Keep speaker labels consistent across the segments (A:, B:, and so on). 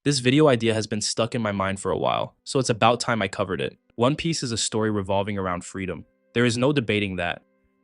A: This video idea has been stuck in my mind for a while, so it's about time I covered it. One Piece is a story revolving around freedom. There is no debating that.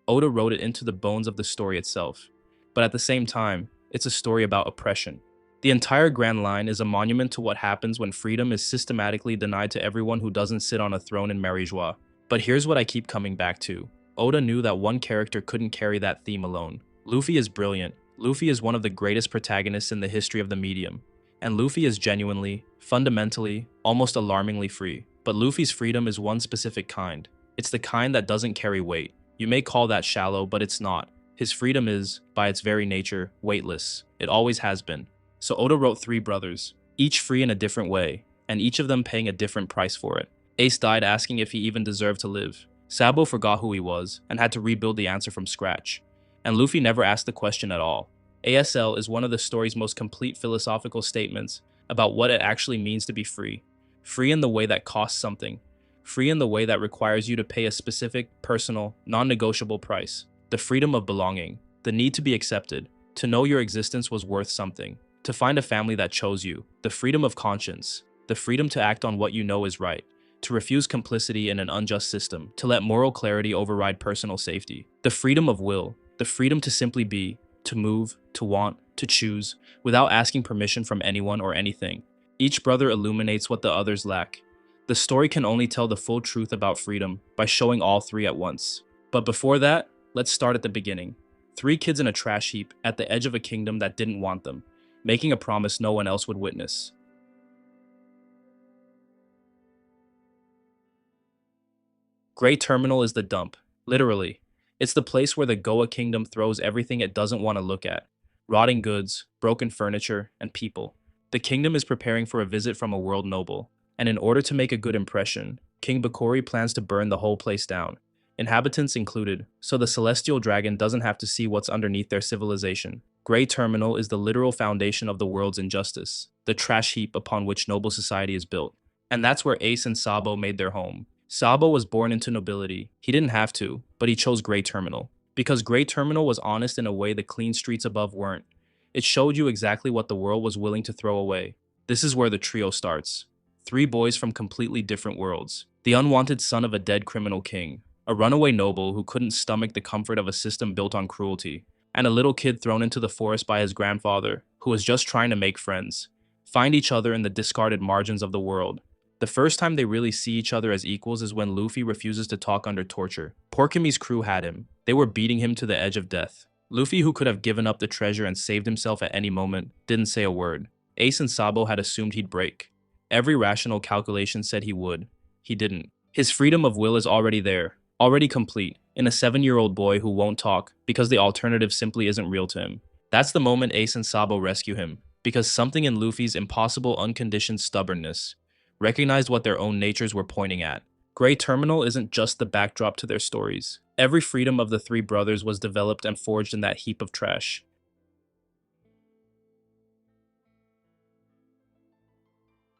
A: Oda wrote it into the bones of the story itself. But at the same time, it's a story about oppression. The entire Grand Line is a monument to what happens when freedom is systematically denied to everyone who doesn't sit on a throne in Marie-Joie. But here's what I keep coming back to. Oda knew that one character couldn't carry that theme alone. Luffy is brilliant. Luffy is one of the greatest protagonists in the history of the medium. And Luffy is genuinely, fundamentally, almost alarmingly free. But Luffy's freedom is one specific kind. It's the kind that doesn't carry weight. You may call that shallow, but it's not. His freedom is, by its very nature, weightless. It always has been. So Oda wrote three brothers, each free in a different way, and each of them paying a different price for it. Ace died asking if he even deserved to live. Sabo forgot who he was, and had to rebuild the answer from scratch. And Luffy never asked the question at all. ASL is one of the story's most complete philosophical statements about what it actually means to be free. Free in the way that costs something. Free in the way that requires you to pay a specific, personal, non-negotiable price. The freedom of belonging. The need to be accepted. To know your existence was worth something. To find a family that chose you. The freedom of conscience. The freedom to act on what you know is right. To refuse complicity in an unjust system. To let moral clarity override personal safety. The freedom of will. The freedom to simply be. To move, to want, to choose, without asking permission from anyone or anything. Each brother illuminates what the others lack. The story can only tell the full truth about freedom by showing all three at once. But before that, let's start at the beginning. Three kids in a trash heap at the edge of a kingdom that didn't want them, making a promise no one else would witness. Gray Terminal is the dump, literally. It's the place where the Goa kingdom throws everything it doesn't want to look at. Rotting goods, broken furniture, and people. The kingdom is preparing for a visit from a world noble, and in order to make a good impression, King Bakori plans to burn the whole place down, inhabitants included, so the celestial dragon doesn't have to see what's underneath their civilization. Gray Terminal is the literal foundation of the world's injustice, the trash heap upon which noble society is built. And that's where Ace and Sabo made their home. Sabo was born into nobility. He didn't have to, but he chose Gray Terminal. Because Gray Terminal was honest in a way the clean streets above weren't. It showed you exactly what the world was willing to throw away. This is where the trio starts. Three boys from completely different worlds. The unwanted son of a dead criminal king. A runaway noble who couldn't stomach the comfort of a system built on cruelty. And a little kid thrown into the forest by his grandfather, who was just trying to make friends. Find each other in the discarded margins of the world. The first time they really see each other as equals is when Luffy refuses to talk under torture. Porkimi's crew had him. They were beating him to the edge of death. Luffy, who could have given up the treasure and saved himself at any moment, didn't say a word. Ace and Sabo had assumed he'd break. Every rational calculation said he would. He didn't. His freedom of will is already there, already complete, in a 7-year-old boy who won't talk because the alternative simply isn't real to him. That's the moment Ace and Sabo rescue him, because something in Luffy's impossible unconditioned stubbornness recognized what their own natures were pointing at. Gray Terminal isn't just the backdrop to their stories. Every freedom of the three brothers was developed and forged in that heap of trash.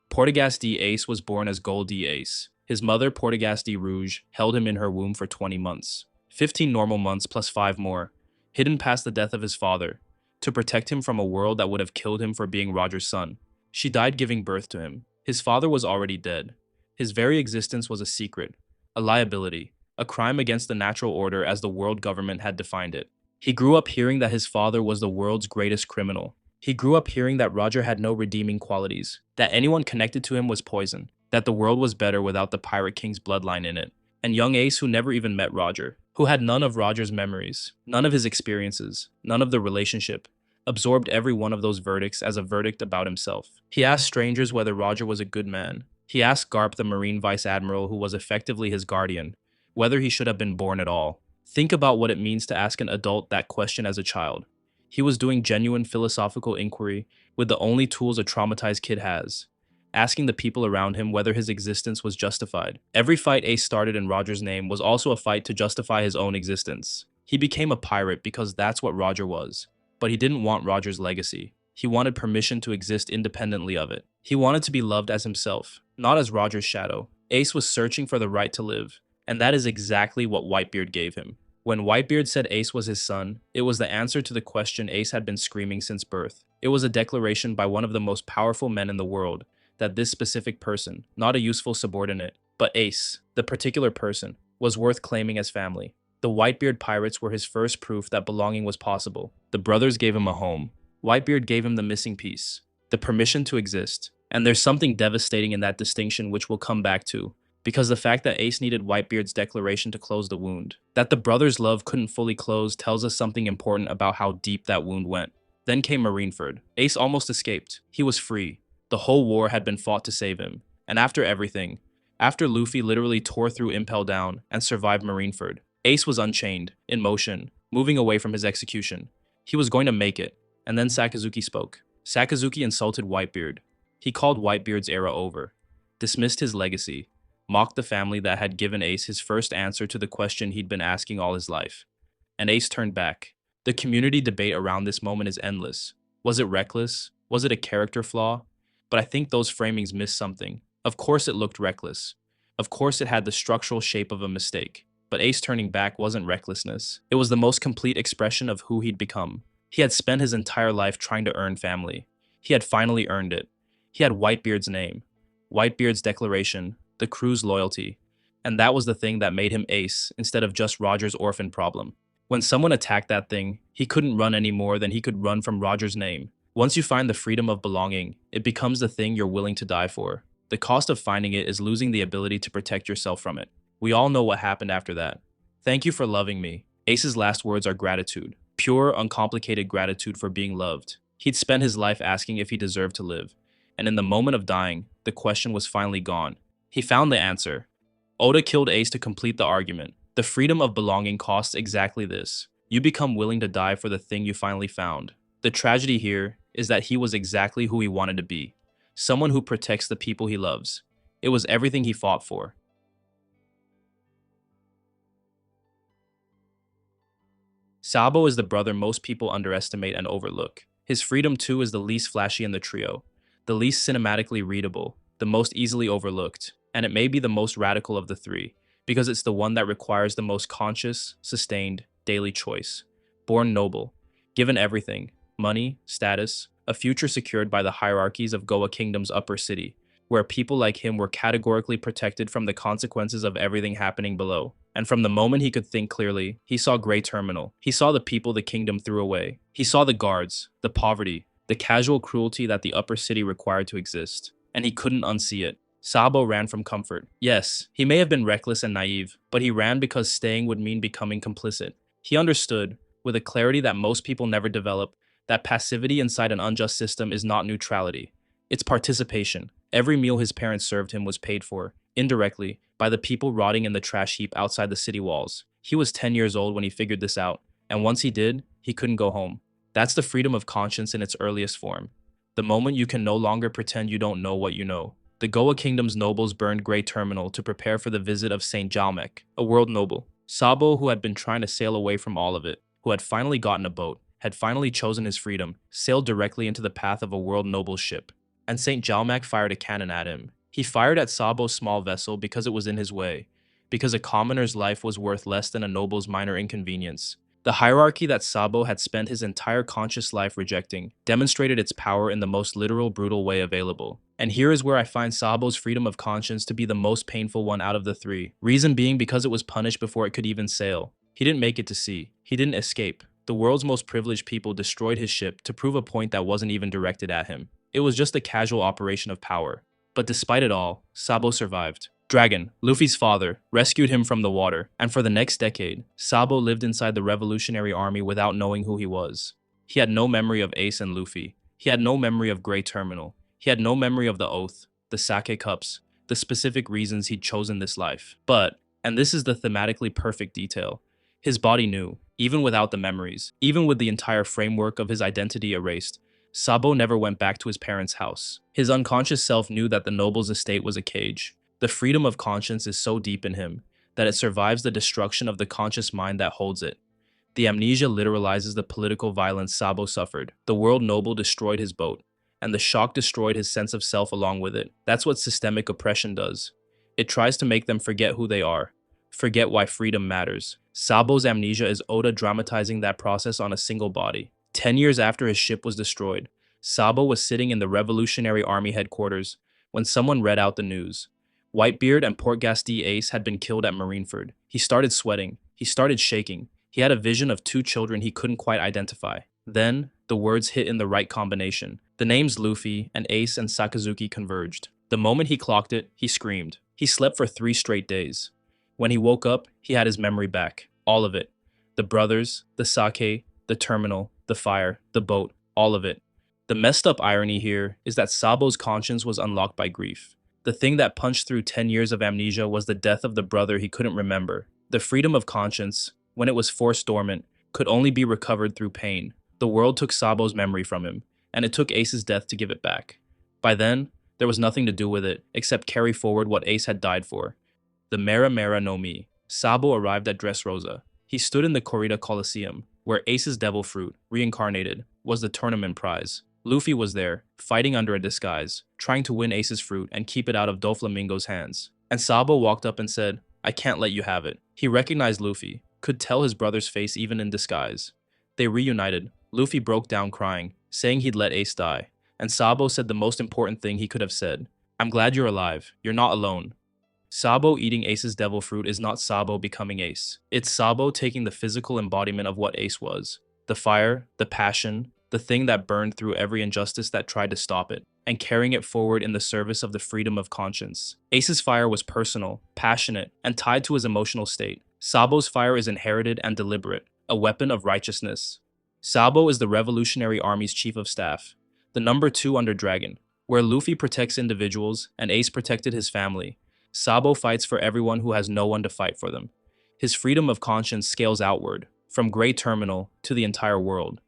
A: Portagast D. Ace was born as Gold D. Ace. His mother, Portagast D. Rouge, held him in her womb for 20 months. 15 normal months plus 5 more, hidden past the death of his father, to protect him from a world that would have killed him for being Roger's son. She died giving birth to him. His father was already dead. His very existence was a secret, a liability, a crime against the natural order as the world government had defined it. He grew up hearing that his father was the world's greatest criminal. He grew up hearing that Roger had no redeeming qualities, that anyone connected to him was poison, that the world was better without the Pirate King's bloodline in it. And young Ace, who never even met Roger, who had none of Roger's memories, none of his experiences, none of the relationship, absorbed every one of those verdicts as a verdict about himself. He asked strangers whether Roger was a good man. He asked Garp, the Marine Vice Admiral who was effectively his guardian, whether he should have been born at all. Think about what it means to ask an adult that question as a child. He was doing genuine philosophical inquiry with the only tools a traumatized kid has, asking the people around him whether his existence was justified. Every fight Ace started in Roger's name was also a fight to justify his own existence. He became a pirate because that's what Roger was. But he didn't want Roger's legacy. He wanted permission to exist independently of it. He wanted to be loved as himself, not as Roger's shadow. Ace was searching for the right to live, and that is exactly what Whitebeard gave him. When Whitebeard said Ace was his son, it was the answer to the question Ace had been screaming since birth. It was a declaration by one of the most powerful men in the world that this specific person, not a useful subordinate, but Ace, the particular person, was worth claiming as family. The Whitebeard pirates were his first proof that belonging was possible. The brothers gave him a home. Whitebeard gave him the missing piece, the permission to exist. And there's something devastating in that distinction which we'll come back to, because the fact that Ace needed Whitebeard's declaration to close the wound, that the brothers' love couldn't fully close, tells us something important about how deep that wound went. Then came Marineford. Ace almost escaped. He was free. The whole war had been fought to save him. And after everything, after Luffy literally tore through Impel Down and survived Marineford, Ace was unchained, in motion, moving away from his execution. He was going to make it. And then Sakazuki spoke. Sakazuki insulted Whitebeard. He called Whitebeard's era over, dismissed his legacy, mocked the family that had given Ace his first answer to the question he'd been asking all his life. And Ace turned back. The community debate around this moment is endless. Was it reckless? Was it a character flaw? But I think those framings missed something. Of course it looked reckless. Of course it had the structural shape of a mistake. But Ace turning back wasn't recklessness. It was the most complete expression of who he'd become. He had spent his entire life trying to earn family. He had finally earned it. He had Whitebeard's name, Whitebeard's declaration, the crew's loyalty. And that was the thing that made him Ace instead of just Roger's orphan problem. When someone attacked that thing, he couldn't run any more than he could run from Roger's name. Once you find the freedom of belonging, it becomes the thing you're willing to die for. The cost of finding it is losing the ability to protect yourself from it. We all know what happened after that. Thank you for loving me. Ace's last words are gratitude. Pure, uncomplicated gratitude for being loved. He'd spent his life asking if he deserved to live. And in the moment of dying, the question was finally gone. He found the answer. Oda killed Ace to complete the argument. The freedom of belonging costs exactly this. You become willing to die for the thing you finally found. The tragedy here is that he was exactly who he wanted to be. Someone who protects the people he loves. It was everything he fought for. Sabo is the brother most people underestimate and overlook. His freedom too is the least flashy in the trio, the least cinematically readable, the most easily overlooked, and it may be the most radical of the three, because it's the one that requires the most conscious, sustained, daily choice. Born noble, given everything, money, status, a future secured by the hierarchies of Goa Kingdom's upper city, where people like him were categorically protected from the consequences of everything happening below. And from the moment he could think clearly, he saw Grey Terminal. He saw the people the kingdom threw away. He saw the guards, the poverty, the casual cruelty that the upper city required to exist. And he couldn't unsee it. Sabo ran from comfort. Yes, he may have been reckless and naive, but he ran because staying would mean becoming complicit. He understood, with a clarity that most people never develop, that passivity inside an unjust system is not neutrality. It's participation. Every meal his parents served him was paid for, indirectly, by the people rotting in the trash heap outside the city walls. He was 10 years old when he figured this out, and once he did, he couldn't go home. That's the freedom of conscience in its earliest form. The moment you can no longer pretend you don't know what you know. The Goa Kingdom's nobles burned Grey Terminal to prepare for the visit of Saint Jalmec, a world noble. Sabo, who had been trying to sail away from all of it, who had finally gotten a boat, had finally chosen his freedom, sailed directly into the path of a world noble's ship. And Saint Jalmec fired a cannon at him. He fired at Sabo's small vessel because it was in his way, because a commoner's life was worth less than a noble's minor inconvenience. The hierarchy that Sabo had spent his entire conscious life rejecting demonstrated its power in the most literal, brutal way available. And here is where I find Sabo's freedom of conscience to be the most painful one out of the three. Reason being because it was punished before it could even sail. He didn't make it to sea. He didn't escape. The world's most privileged people destroyed his ship to prove a point that wasn't even directed at him. It was just a casual operation of power. But despite it all, Sabo survived. Dragon, Luffy's father, rescued him from the water, and for the next decade, Sabo lived inside the Revolutionary Army without knowing who he was. He had no memory of Ace and Luffy. He had no memory of Grey Terminal. He had no memory of the oath, the sake cups, the specific reasons he'd chosen this life. But, and this is the thematically perfect detail, his body knew, even without the memories, even with the entire framework of his identity erased, Sabo never went back to his parents' house. His unconscious self knew that the noble's estate was a cage. The freedom of conscience is so deep in him that it survives the destruction of the conscious mind that holds it. The amnesia literalizes the political violence Sabo suffered. The world noble destroyed his boat, and the shock destroyed his sense of self along with it. That's what systemic oppression does. It tries to make them forget who they are, forget why freedom matters. Sabo's amnesia is Oda dramatizing that process on a single body. 10 years after his ship was destroyed, Sabo was sitting in the Revolutionary Army headquarters when someone read out the news. Whitebeard and Portgasty Ace had been killed at Marineford. He started sweating. He started shaking. He had a vision of two children he couldn't quite identify. Then, the words hit in the right combination. The names Luffy and Ace and Sakazuki converged. The moment he clocked it, he screamed. He slept for 3 straight days. When he woke up, he had his memory back. All of it. The brothers, the sake, the terminal, the fire, the boat, all of it. The messed up irony here is that Sabo's conscience was unlocked by grief. The thing that punched through 10 years of amnesia was the death of the brother he couldn't remember. The freedom of conscience, when it was forced dormant, could only be recovered through pain. The world took Sabo's memory from him, and it took Ace's death to give it back. By then, there was nothing to do with it, except carry forward what Ace had died for. The Mera Mera no Mi. Sabo arrived at Dressrosa. He stood in the Corrida Coliseum, where Ace's devil fruit, reincarnated, was the tournament prize. Luffy was there, fighting under a disguise, trying to win Ace's fruit and keep it out of Doflamingo's hands. And Sabo walked up and said, "I can't let you have it." He recognized Luffy, could tell his brother's face even in disguise. They reunited. Luffy broke down crying, saying he'd let Ace die. And Sabo said the most important thing he could have said. "I'm glad you're alive. You're not alone." Sabo eating Ace's devil fruit is not Sabo becoming Ace. It's Sabo taking the physical embodiment of what Ace was. The fire, the passion, the thing that burned through every injustice that tried to stop it, and carrying it forward in the service of the freedom of conscience. Ace's fire was personal, passionate, and tied to his emotional state. Sabo's fire is inherited and deliberate, a weapon of righteousness. Sabo is the Revolutionary Army's chief of staff, the number 2 under Dragon. Where Luffy protects individuals and Ace protected his family, Sabo fights for everyone who has no one to fight for them. His freedom of conscience scales outward, from Grey Terminal to the entire world.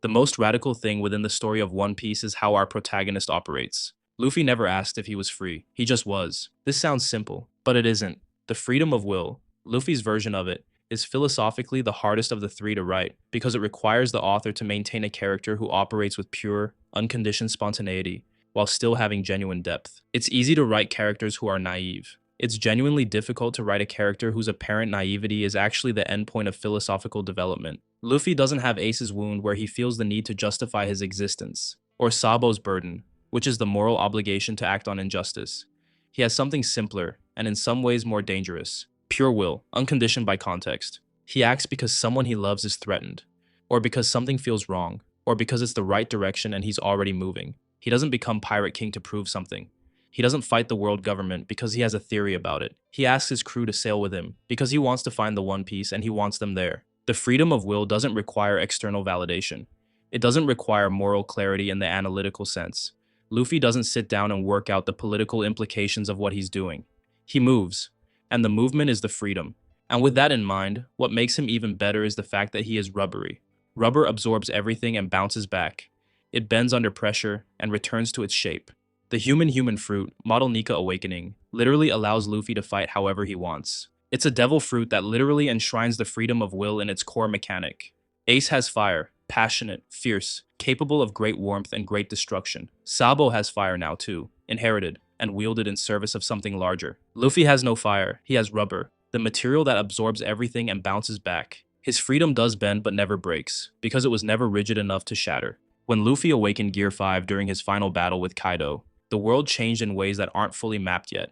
A: The most radical thing within the story of One Piece is how our protagonist operates. Luffy never asked if he was free, he just was. This sounds simple, but it isn't. The freedom of will, Luffy's version of it, is philosophically the hardest of the 3 to write because it requires the author to maintain a character who operates with pure, unconditioned spontaneity while still having genuine depth. It's easy to write characters who are naive. It's genuinely difficult to write a character whose apparent naivety is actually the endpoint of philosophical development. Luffy doesn't have Ace's wound where he feels the need to justify his existence, or Sabo's burden, which is the moral obligation to act on injustice. He has something simpler, and in some ways more dangerous. Pure will, unconditioned by context. He acts because someone he loves is threatened, or because something feels wrong, or because it's the right direction and he's already moving. He doesn't become Pirate King to prove something. He doesn't fight the world government because he has a theory about it. He asks his crew to sail with him because he wants to find the One Piece and he wants them there. The freedom of will doesn't require external validation. It doesn't require moral clarity in the analytical sense. Luffy doesn't sit down and work out the political implications of what he's doing. He moves, and the movement is the freedom. And with that in mind, what makes him even better is the fact that he is rubbery. Rubber absorbs everything and bounces back. It bends under pressure and returns to its shape. The human fruit, Model Nika Awakening, literally allows Luffy to fight however he wants. It's a devil fruit that literally enshrines the freedom of will in its core mechanic. Ace has fire, passionate, fierce, capable of great warmth and great destruction. Sabo has fire now too, inherited, and wielded in service of something larger. Luffy has no fire, he has rubber, the material that absorbs everything and bounces back. His freedom does bend but never breaks, because it was never rigid enough to shatter. When Luffy awakened Gear 5 during his final battle with Kaido, the world changed in ways that aren't fully mapped yet.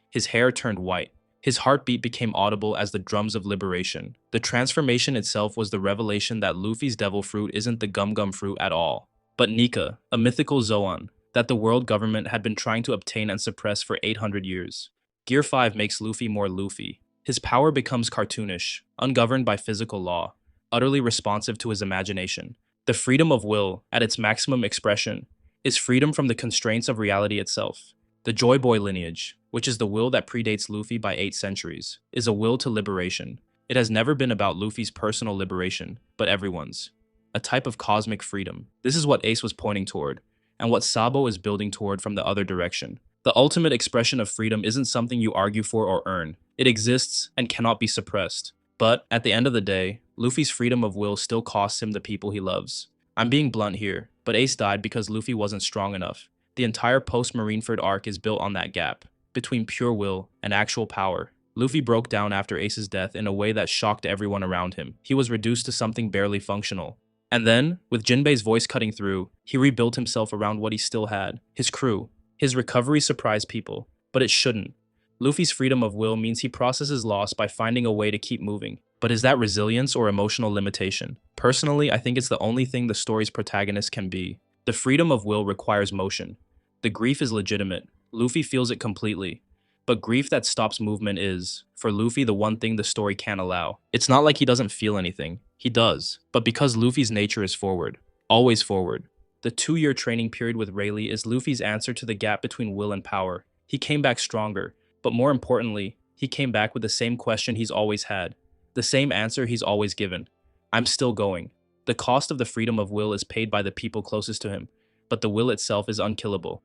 A: His hair turned white. His heartbeat became audible as the drums of liberation. The transformation itself was the revelation that Luffy's devil fruit isn't the gum fruit at all, but Nika, a mythical Zoan that the world government had been trying to obtain and suppress for 800 years. Gear 5 makes Luffy more Luffy. His power becomes cartoonish, ungoverned by physical law, utterly responsive to his imagination. The freedom of will, at its maximum expression, is freedom from the constraints of reality itself. The Joy Boy lineage, which is the will that predates Luffy by 8 centuries, is a will to liberation. It has never been about Luffy's personal liberation, but everyone's. A type of cosmic freedom. This is what Ace was pointing toward, and what Sabo is building toward from the other direction. The ultimate expression of freedom isn't something you argue for or earn. It exists and cannot be suppressed. But, at the end of the day, Luffy's freedom of will still costs him the people he loves. I'm being blunt here, but Ace died because Luffy wasn't strong enough. The entire post-Marineford arc is built on that gap between pure will and actual power. Luffy broke down after Ace's death in a way that shocked everyone around him. He was reduced to something barely functional. And then, with Jinbei's voice cutting through, he rebuilt himself around what he still had, his crew. His recovery surprised people, but it shouldn't. Luffy's freedom of will means he processes loss by finding a way to keep moving. But is that resilience or emotional limitation? Personally, I think it's the only thing the story's protagonist can be. The freedom of will requires motion. The grief is legitimate. Luffy feels it completely. But grief that stops movement is, for Luffy, the one thing the story can't allow. It's not like he doesn't feel anything. He does. But because Luffy's nature is forward. Always forward. The 2-year training period with Rayleigh is Luffy's answer to the gap between will and power. He came back stronger. But more importantly, he came back with the same question he's always had. The same answer he's always given. I'm still going. The cost of the freedom of will is paid by the people closest to him. But the will itself is unkillable.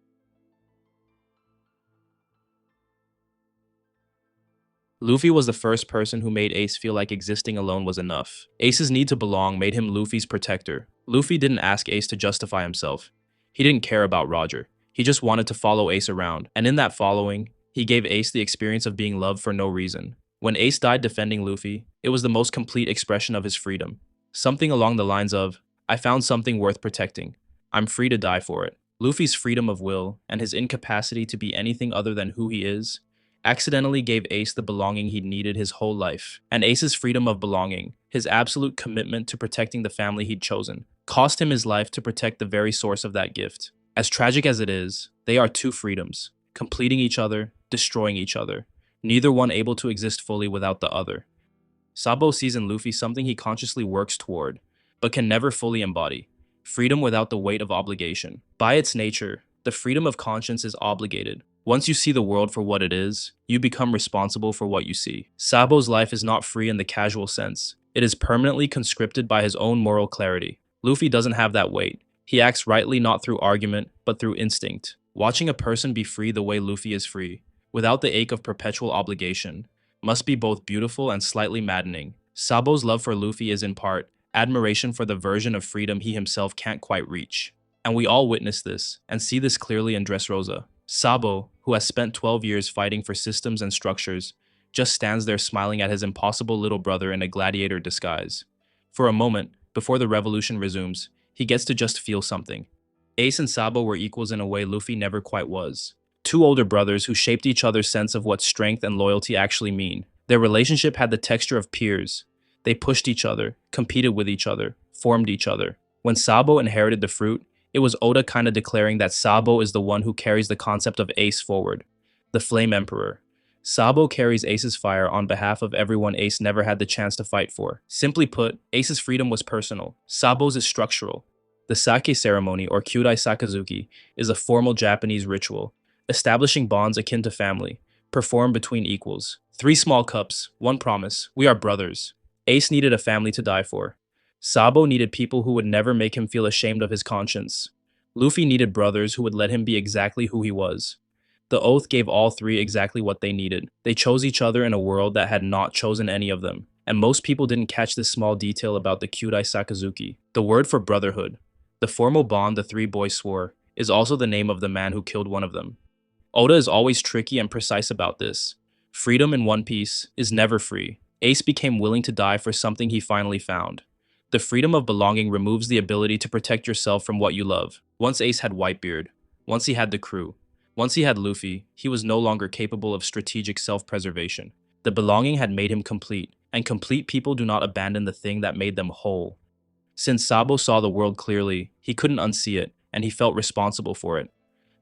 A: Luffy was the first person who made Ace feel like existing alone was enough. Ace's need to belong made him Luffy's protector. Luffy didn't ask Ace to justify himself. He didn't care about Roger. He just wanted to follow Ace around. And in that following, he gave Ace the experience of being loved for no reason. When Ace died defending Luffy, it was the most complete expression of his freedom. Something along the lines of, I found something worth protecting. I'm free to die for it. Luffy's freedom of will, and his incapacity to be anything other than who he is, accidentally gave Ace the belonging he'd needed his whole life. And Ace's freedom of belonging, his absolute commitment to protecting the family he'd chosen, cost him his life to protect the very source of that gift. As tragic as it is, they are two freedoms, completing each other, destroying each other, neither one able to exist fully without the other. Sabo sees in Luffy something he consciously works toward, but can never fully embody, freedom without the weight of obligation. By its nature, the freedom of conscience is obligated. Once you see the world for what it is, you become responsible for what you see. Sabo's life is not free in the casual sense. It is permanently conscripted by his own moral clarity. Luffy doesn't have that weight. He acts rightly not through argument, but through instinct. Watching a person be free the way Luffy is free, without the ache of perpetual obligation, must be both beautiful and slightly maddening. Sabo's love for Luffy is in part admiration for the version of freedom he himself can't quite reach. And we all witness this, and see this clearly in Dressrosa. Sabo, who has spent 12 years fighting for systems and structures, just stands there smiling at his impossible little brother in a gladiator disguise. For a moment, before the revolution resumes, he gets to just feel something. Ace and Sabo were equals in a way Luffy never quite was. Two older brothers who shaped each other's sense of what strength and loyalty actually mean. Their relationship had the texture of peers. They pushed each other, competed with each other, formed each other. When Sabo inherited the fruit, it was Oda kinda declaring that Sabo is the one who carries the concept of Ace forward. The Flame Emperor. Sabo carries Ace's fire on behalf of everyone Ace never had the chance to fight for. Simply put, Ace's freedom was personal. Sabo's is structural. The sake ceremony, or Kyudai Sakazuki, is a formal Japanese ritual, establishing bonds akin to family, performed between equals. 3 small cups, 1 promise, we are brothers. Ace needed a family to die for. Sabo needed people who would never make him feel ashamed of his conscience. Luffy needed brothers who would let him be exactly who he was. The oath gave all 3 exactly what they needed. They chose each other in a world that had not chosen any of them. And most people didn't catch this small detail about the Kyudai Sakazuki, the word for brotherhood. The formal bond the 3 boys swore is also the name of the man who killed one of them. Oda is always tricky and precise about this. Freedom in One Piece is never free. Ace became willing to die for something he finally found. The freedom of belonging removes the ability to protect yourself from what you love. Once Ace had Whitebeard, once he had the crew, once he had Luffy, he was no longer capable of strategic self-preservation. The belonging had made him complete, and complete people do not abandon the thing that made them whole. Since Sabo saw the world clearly, he couldn't unsee it, and he felt responsible for it.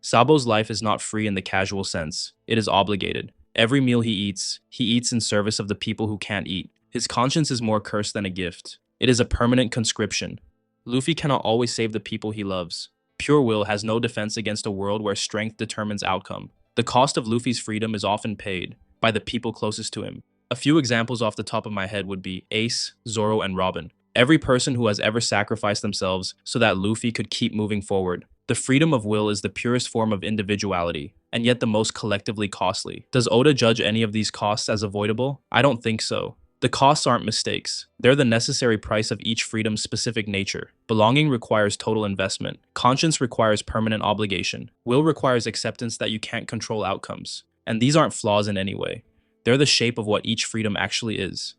A: Sabo's life is not free in the casual sense. It is obligated. Every meal he eats in service of the people who can't eat. His conscience is more cursed than a gift. It is a permanent conscription. Luffy cannot always save the people he loves. Pure will has no defense against a world where strength determines outcome. The cost of Luffy's freedom is often paid by the people closest to him. A few examples off the top of my head would be Ace, Zoro, and Robin. Every person who has ever sacrificed themselves so that Luffy could keep moving forward. The freedom of will is the purest form of individuality, and yet the most collectively costly. Does Oda judge any of these costs as avoidable? I don't think so. The costs aren't mistakes. They're the necessary price of each freedom's specific nature. Belonging requires total investment. Conscience requires permanent obligation. Will requires acceptance that you can't control outcomes. And these aren't flaws in any way. They're the shape of what each freedom actually is.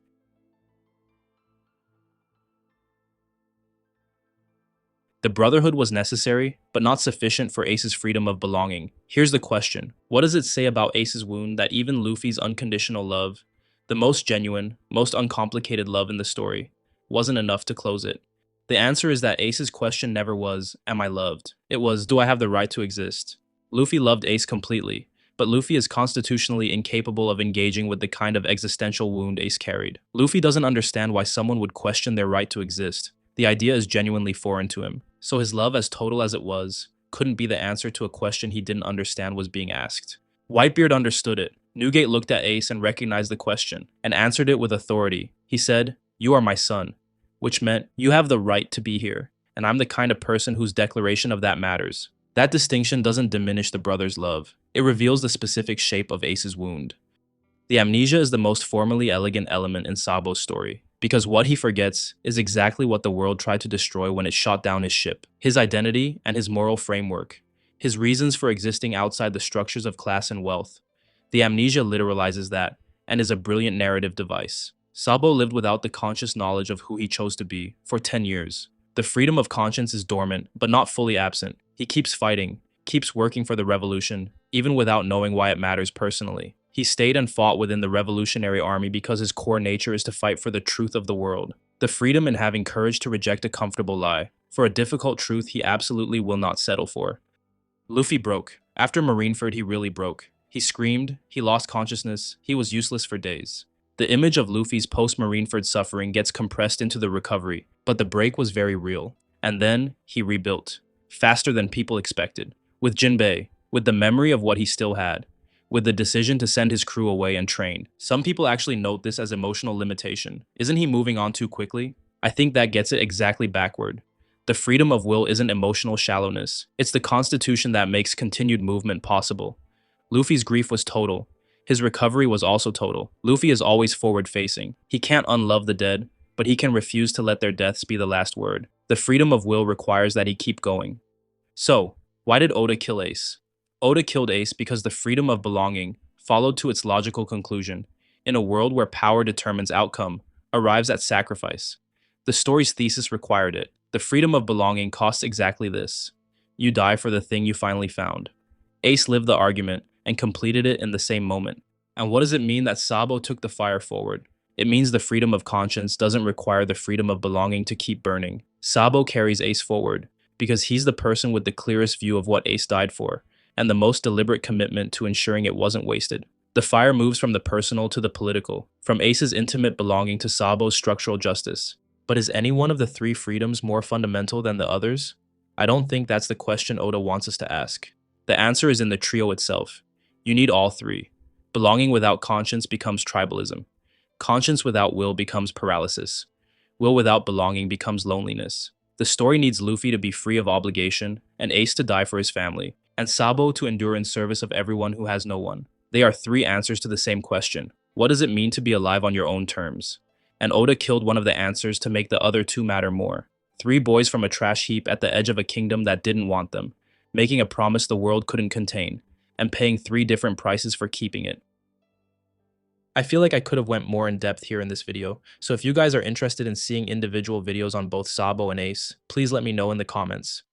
A: The brotherhood was necessary, but not sufficient for Ace's freedom of belonging. Here's the question. What does it say about Ace's wound that even Luffy's unconditional love, the most genuine, most uncomplicated love in the story, wasn't enough to close it? The answer is that Ace's question never was, am I loved? It was, do I have the right to exist? Luffy loved Ace completely, but Luffy is constitutionally incapable of engaging with the kind of existential wound Ace carried. Luffy doesn't understand why someone would question their right to exist. The idea is genuinely foreign to him. So his love, as total as it was, couldn't be the answer to a question he didn't understand was being asked. Whitebeard understood it. Newgate looked at Ace and recognized the question, and answered it with authority. He said, "You are my son," which meant, you have the right to be here, and I'm the kind of person whose declaration of that matters. That distinction doesn't diminish the brother's love. It reveals the specific shape of Ace's wound. The amnesia is the most formally elegant element in Sabo's story, because what he forgets is exactly what the world tried to destroy when it shot down his ship: his identity and his moral framework, his reasons for existing outside the structures of class and wealth. The amnesia literalizes that, and is a brilliant narrative device. Sabo lived without the conscious knowledge of who he chose to be for 10 years. The freedom of conscience is dormant, but not fully absent. He keeps fighting, keeps working for the revolution, even without knowing why it matters personally. He stayed and fought within the revolutionary army because his core nature is to fight for the truth of the world. The freedom in having courage to reject a comfortable lie, for a difficult truth he absolutely will not settle for. Luffy broke. After Marineford, he really broke. He screamed, he lost consciousness, he was useless for days. The image of Luffy's post-Marineford suffering gets compressed into the recovery, but the break was very real. And then, he rebuilt. Faster than people expected. With Jinbei, with the memory of what he still had, with the decision to send his crew away and train. Some people actually note this as emotional limitation. Isn't he moving on too quickly? I think that gets it exactly backward. The freedom of will isn't emotional shallowness. It's the constitution that makes continued movement possible. Luffy's grief was total. His recovery was also total. Luffy is always forward-facing. He can't unlove the dead, but he can refuse to let their deaths be the last word. The freedom of will requires that he keep going. So, why did Oda kill Ace? Oda killed Ace because the freedom of belonging followed to its logical conclusion. In a world where power determines outcome, arrives at sacrifice. The story's thesis required it. The freedom of belonging costs exactly this. You die for the thing you finally found. Ace lived the argument and completed it in the same moment. And what does it mean that Sabo took the fire forward? It means the freedom of conscience doesn't require the freedom of belonging to keep burning. Sabo carries Ace forward because he's the person with the clearest view of what Ace died for, and the most deliberate commitment to ensuring it wasn't wasted. The fire moves from the personal to the political, from Ace's intimate belonging to Sabo's structural justice. But is any one of the three freedoms more fundamental than the others? I don't think that's the question Oda wants us to ask. The answer is in the trio itself. You need all three. Belonging without conscience becomes tribalism. Conscience without will becomes paralysis. Will without belonging becomes loneliness. The story needs Luffy to be free of obligation, and Ace to die for his family, and Sabo to endure in service of everyone who has no one. They are three answers to the same question. What does it mean to be alive on your own terms? And Oda killed one of the answers to make the other two matter more. Three boys from a trash heap at the edge of a kingdom that didn't want them, making a promise the world couldn't contain, and paying three different prices for keeping it. I feel like I could have went more in depth here in this video, so if you guys are interested in seeing individual videos on both Sabo and Ace, please let me know in the comments.